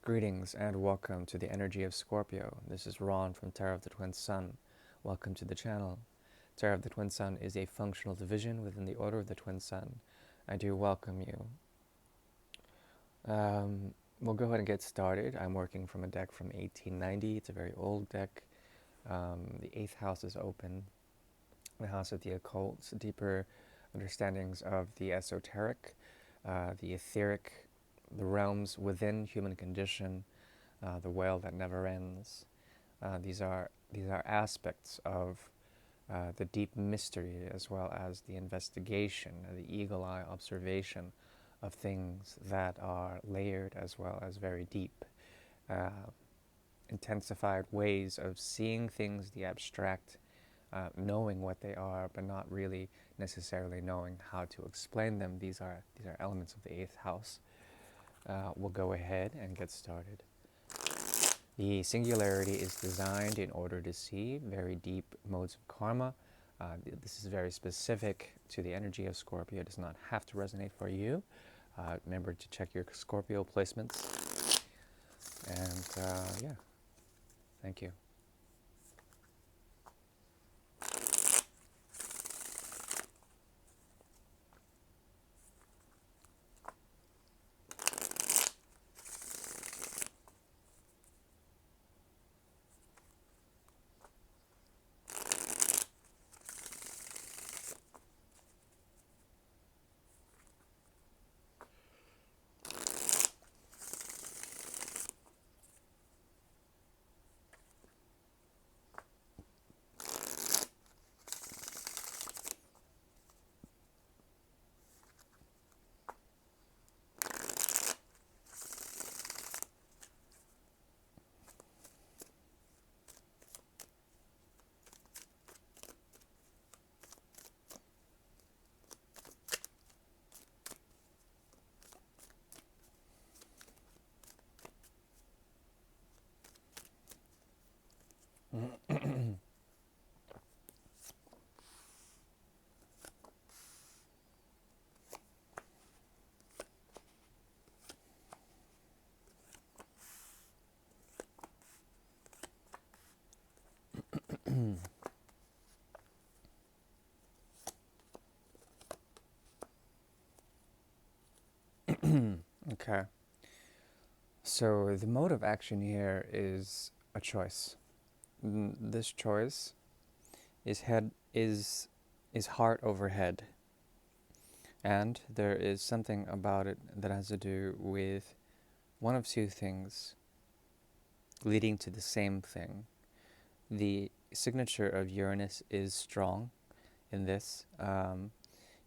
Greetings and welcome to the energy of Scorpio. This is Ron from Tarot of the Twin Sun. Welcome to the channel. Tarot of the Twin Sun is a functional division within the Order of the Twin Sun. I do welcome you. We'll go ahead and get started. I'm working from a deck from 1890. It's a very old deck. The 8th house is open. The house of the occult, deeper understandings of the esoteric, the etheric, the realms within human condition, the whale that never ends. These are aspects of the deep mystery, as well as the investigation, the eagle eye observation of things that are layered as well as very deep. Intensified ways of seeing things, the abstract, knowing what they are, but not really necessarily knowing how to explain them. These are elements of the 8th house. We'll go ahead and get started. The singularity is designed in order to see very deep modes of karma. This is very specific to the energy of Scorpio. It does not have to resonate for you. Remember to check your Scorpio placements. And yeah, thank you. Okay. So the mode of action here is a choice. This choice is heart over head, and there is something about it that has to do with one of two things leading to the same thing. The signature of Uranus is strong in this.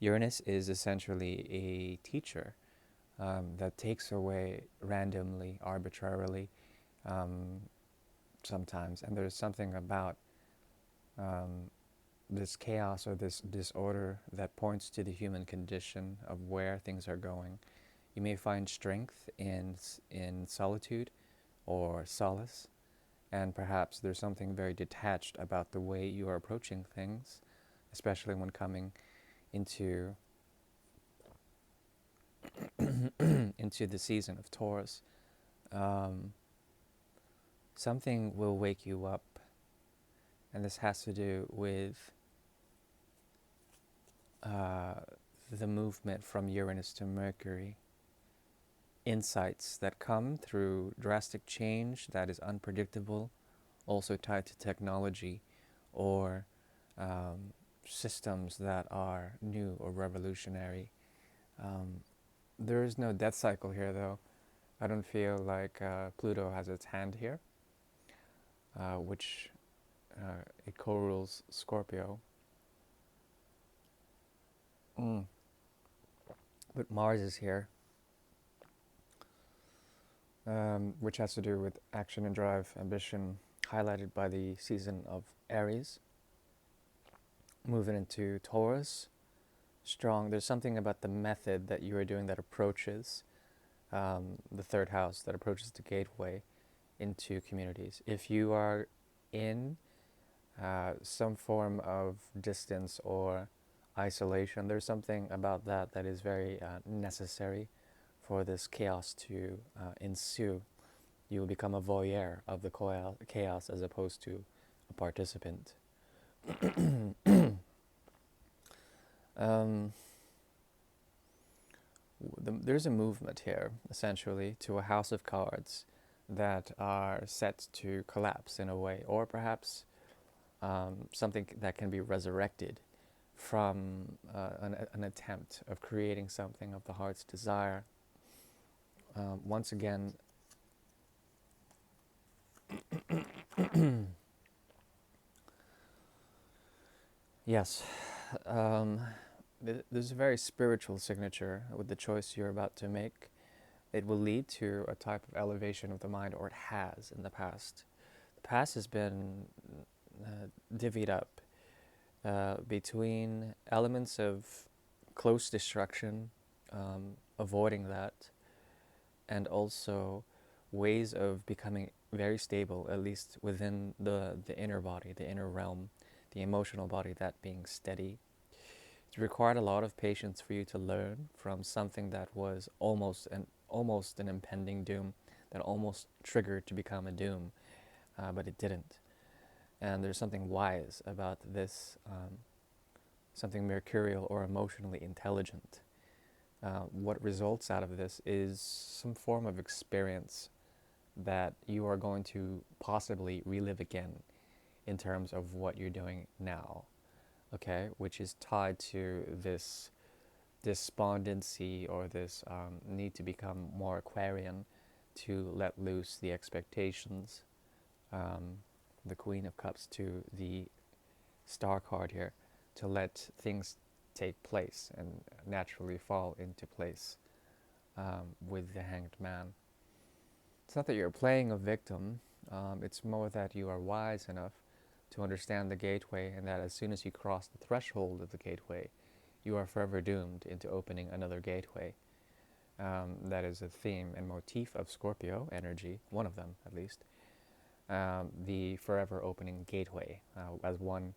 Uranus is essentially a teacher that takes away randomly, arbitrarily, sometimes. And there's something about this chaos or this disorder that points to the human condition of where things are going. You may find strength in solitude or solace, and perhaps there's something very detached about the way you are approaching things, especially when coming into into the season of Taurus. Something will wake you up, and this has to do with the movement from Uranus to Mercury. Insights that come through drastic change that is unpredictable, also tied to technology or systems that are new or revolutionary. There is no death cycle here, though. I don't feel like Pluto has its hand here, which it co-rules Scorpio. But Mars is here, which has to do with action and drive, ambition, highlighted by the season of Aries. Moving into Taurus, strong. There's something about the method that you are doing that approaches the 3rd house, that approaches the gateway into communities. If you are in some form of distance or isolation, there's something about that that is very necessary for this chaos to ensue. You will become a voyeur of the chaos as opposed to a participant. um, there's a movement here, essentially, to a house of cards that are set to collapse in a way, or perhaps something that can be resurrected from an attempt of creating something of the heart's desire. Once again, yes, um, there's a very spiritual signature with the choice you're about to make. It will lead to a type of elevation of the mind, or it has in the past. The past has been divvied up between elements of close destruction, avoiding that, and also ways of becoming very stable, at least within the inner body, the inner realm, the emotional body, that being steady. It required a lot of patience for you to learn from something that was almost an impending doom, that almost triggered to become a doom, but it didn't. And there's something wise about this, something mercurial or emotionally intelligent. What results out of this is some form of experience that you are going to possibly relive again in terms of what you're doing now, okay? Which is tied to this despondency, or this need to become more Aquarian, to let loose the expectations. The Queen of Cups to the Star card here, to let things take place and naturally fall into place with the Hanged Man. It's not that you're playing a victim, it's more that you are wise enough to understand the gateway, and that as soon as you cross the threshold of the gateway, you are forever doomed into opening another gateway. That is a theme and motif of Scorpio energy, one of them at least. The forever opening gateway. As one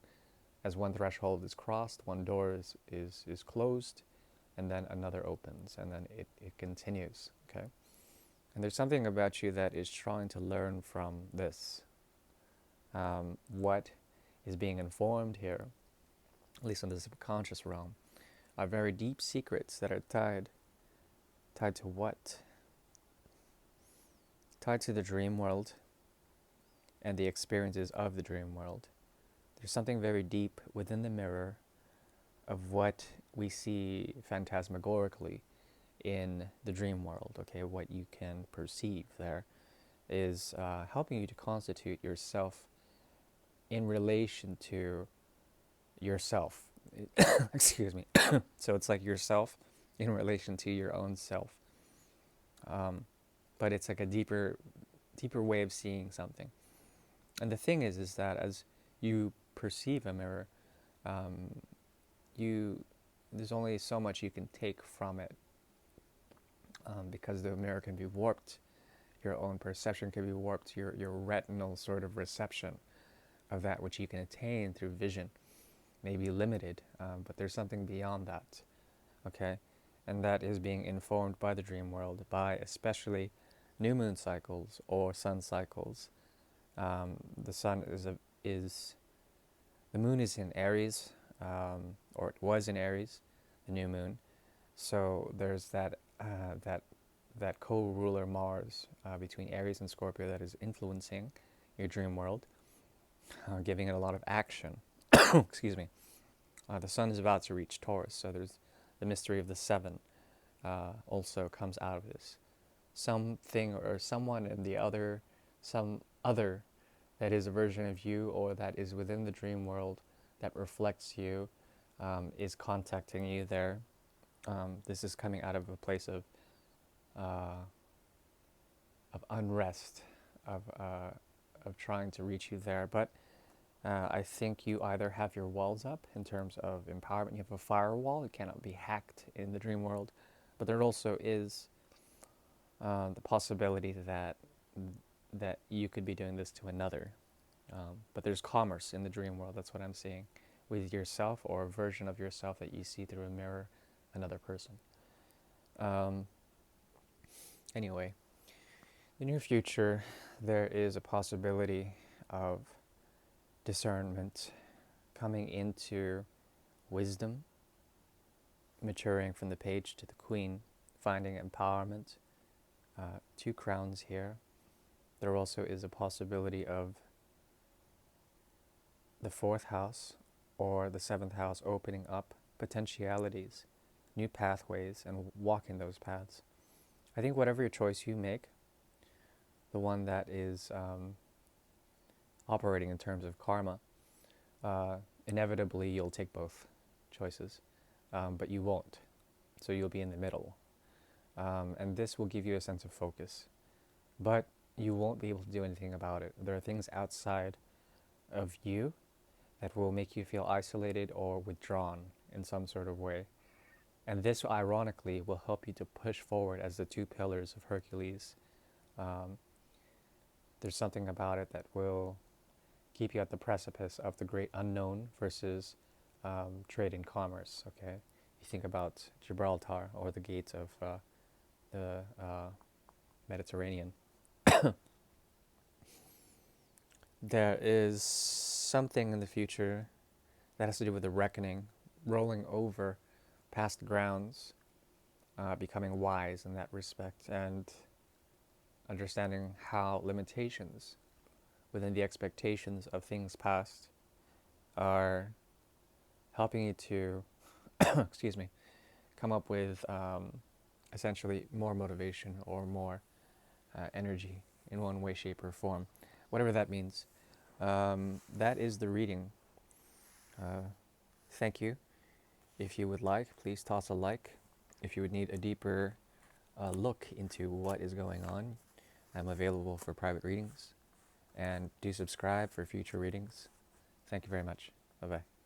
threshold is crossed, one door is closed, and then another opens, and then it continues, okay? And there's something about you that is trying to learn from this. What is being informed here, at least in the subconscious realm, are very deep secrets that are tied to what? Tied to the dream world and the experiences of the dream world. There's something very deep within the mirror of what we see phantasmagorically in the dream world, okay? What you can perceive there is helping you to constitute yourself in relation to yourself. Excuse me. So it's like yourself in relation to your own self. But it's like a deeper way of seeing something. And the thing is that as you perceive a mirror, there's only so much you can take from it, because the mirror can be warped. Your own perception can be warped. Your retinal sort of reception of that which you can attain through vision may be limited, but there's something beyond that, okay? And that is being informed by the dream world, by especially new moon cycles or sun cycles. The sun is the moon is in Aries, or it was in Aries, the new moon. So there's that co-ruler Mars between Aries and Scorpio that is influencing your dream world, giving it a lot of action. Excuse me. The sun is about to reach Taurus, so there's the mystery of the seven also comes out of this. Something or someone in some other that is a version of you, or that is within the dream world that reflects you, is contacting you there. This is coming out of a place of unrest, of trying to reach you there. But I think you either have your walls up in terms of empowerment. You have a firewall. It cannot be hacked in the dream world. But there also is the possibility that you could be doing this to another. But there's commerce in the dream world. That's what I'm seeing, with yourself, or a version of yourself that you see through a mirror, another person. Anyway, In your future, there is a possibility of discernment coming into wisdom, maturing from the page to the queen, finding empowerment. Two crowns here. There also is a possibility of the fourth house or the seventh house opening up potentialities, new pathways, and walking those paths. I think whatever your choice you make, the one that is operating in terms of karma, inevitably you'll take both choices, but you won't. So you'll be in the middle. And this will give you a sense of focus. But you won't be able to do anything about it. There are things outside of you that will make you feel isolated or withdrawn in some sort of way. And this, ironically, will help you to push forward as the two pillars of Hercules. There's something about it that will keep you at the precipice of the great unknown versus trade and commerce, okay? You think about Gibraltar or the gates of the Mediterranean. There is something in the future that has to do with the reckoning, rolling over past grounds, becoming wise in that respect, and understanding how limitations within the expectations of things past are helping you to, excuse me, come up with essentially more motivation or more energy in one way, shape, or form, whatever that means. That is the reading. Thank you. If you would like, please toss a like. If you would need a deeper look into what is going on, I'm available for private readings. And do subscribe for future readings. Thank you very much. Bye-bye.